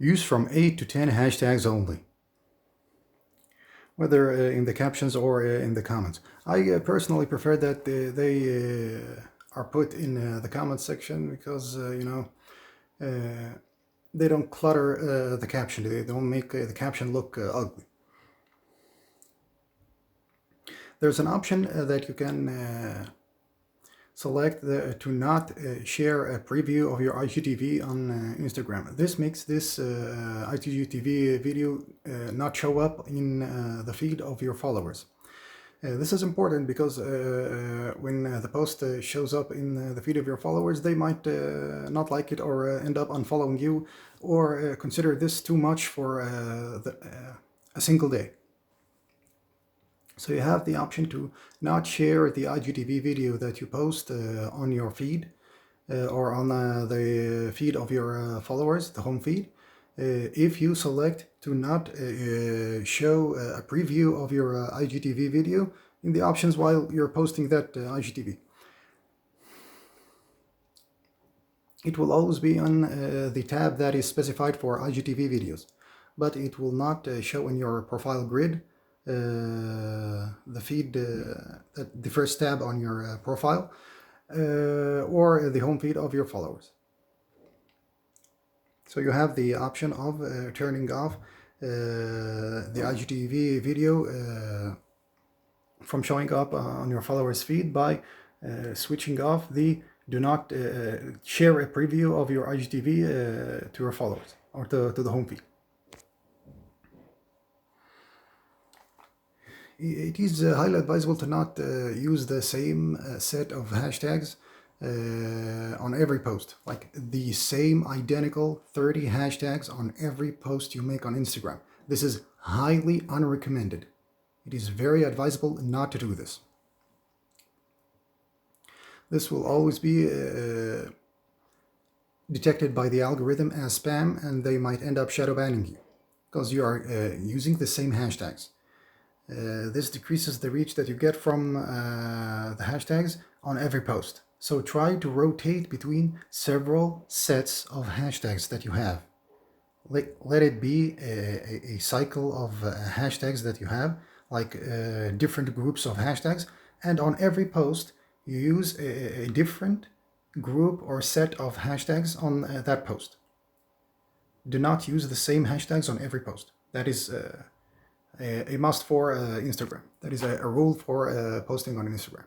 Use from 8 to 10 hashtags only, whether in the captions or in the comments. I personally prefer that they are put in the comments section because, they don't clutter the caption. They don't make the caption look ugly. There's an option that you can select to not share a preview of your IGTV on Instagram. This makes this IGTV video not show up in the feed of your followers. This is important because when the post shows up in the feed of your followers, they might not like it or end up unfollowing you or consider this too much for a single day. So you have the option to not share the IGTV video that you post on your feed or on the feed of your followers, the home feed. If you select to not show a preview of your IGTV video in the options while you're posting that IGTV. It will always be on the tab that is specified for IGTV videos, but it will not show in your profile grid the feed, the first tab on your profile or the home feed of your followers. So you have the option of turning off the IGTV video from showing up on your followers feed by switching off the do not share a preview of your IGTV to your followers or to the home feed. It is highly advisable to not use the same set of hashtags on every post, like the same identical 30 hashtags on every post you make on Instagram. This is highly unrecommended. It is very advisable not to do this. This will always be detected by the algorithm as spam, and they might end up shadow banning you because you are using the same hashtags. This decreases the reach that you get from the hashtags on every post. So try to rotate between several sets of hashtags that you have. Let it be a cycle of hashtags that you have, like different groups of hashtags, and on every post you use a different group or set of hashtags on that post. Do not use the same hashtags on every post. That is a must for Instagram. That is a rule for posting on Instagram.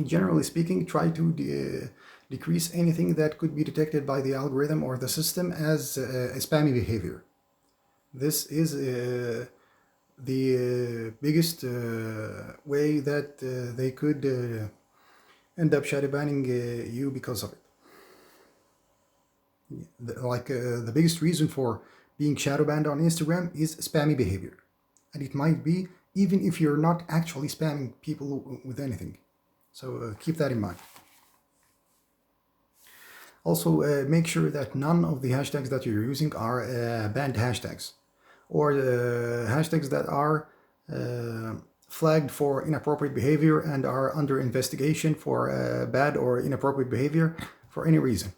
Generally speaking, try to decrease anything that could be detected by the algorithm or the system as a spammy behavior. This is the biggest way that they could end up shadow banning you because of it. The biggest reason for being shadow banned on Instagram is spammy behavior. And it might be even if you're not actually spamming people with anything. So keep that in mind. Also, make sure that none of the hashtags that you're using are banned hashtags, or hashtags that are flagged for inappropriate behavior and are under investigation for bad or inappropriate behavior for any reason.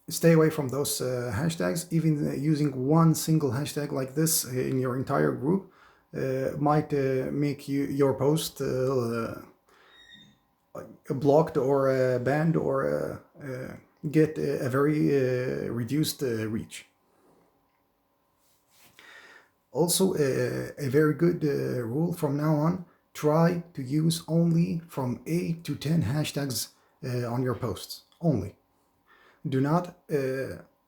Stay away from those hashtags. Even using one single hashtag like this in your entire group might make your post blocked or banned or get a very reduced reach. Also, a very good rule from now on, try to use only from 8 to 10 hashtags on your posts, only. Do not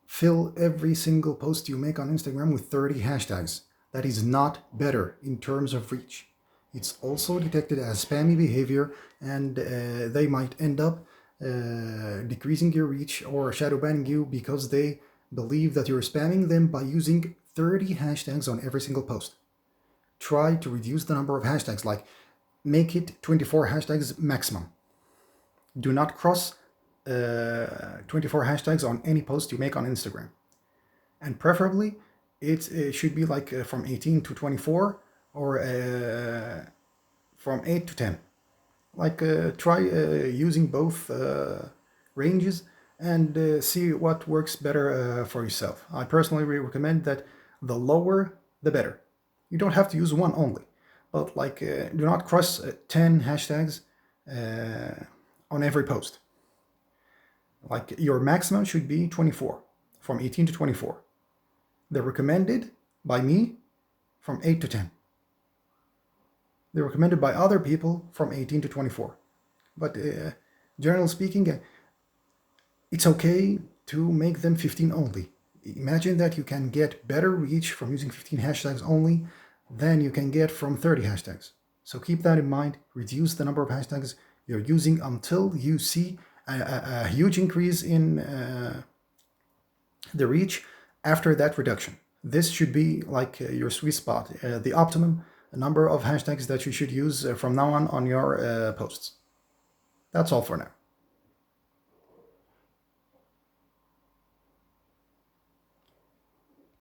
fill every single post you make on Instagram with 30 hashtags. That is not better in terms of reach. It's also detected as spammy behavior, and they might end up decreasing your reach or shadow banning you because they believe that you're spamming them by using 30 hashtags on every single post. Try to reduce the number of hashtags, like make it 24 hashtags maximum. Do not cross 24 hashtags on any post you make on Instagram. And preferably, it should be like from 18 to 24 or from 8 to 10. Like try using both ranges and see what works better for yourself. I personally recommend that the lower, the better. You don't have to use one only, but like do not cross 10 hashtags on every post. Like your maximum should be 24, from 18 to 24. The recommended by me from 8 to 10. They're recommended by other people from 18 to 24. But generally speaking, it's okay to make them 15 only. Imagine that you can get better reach from using 15 hashtags only than you can get from 30 hashtags. So keep that in mind. Reduce the number of hashtags you're using until you see a huge increase in the reach after that reduction. This should be like your sweet spot, the optimum number of hashtags that you should use from now on your posts. That's all for now.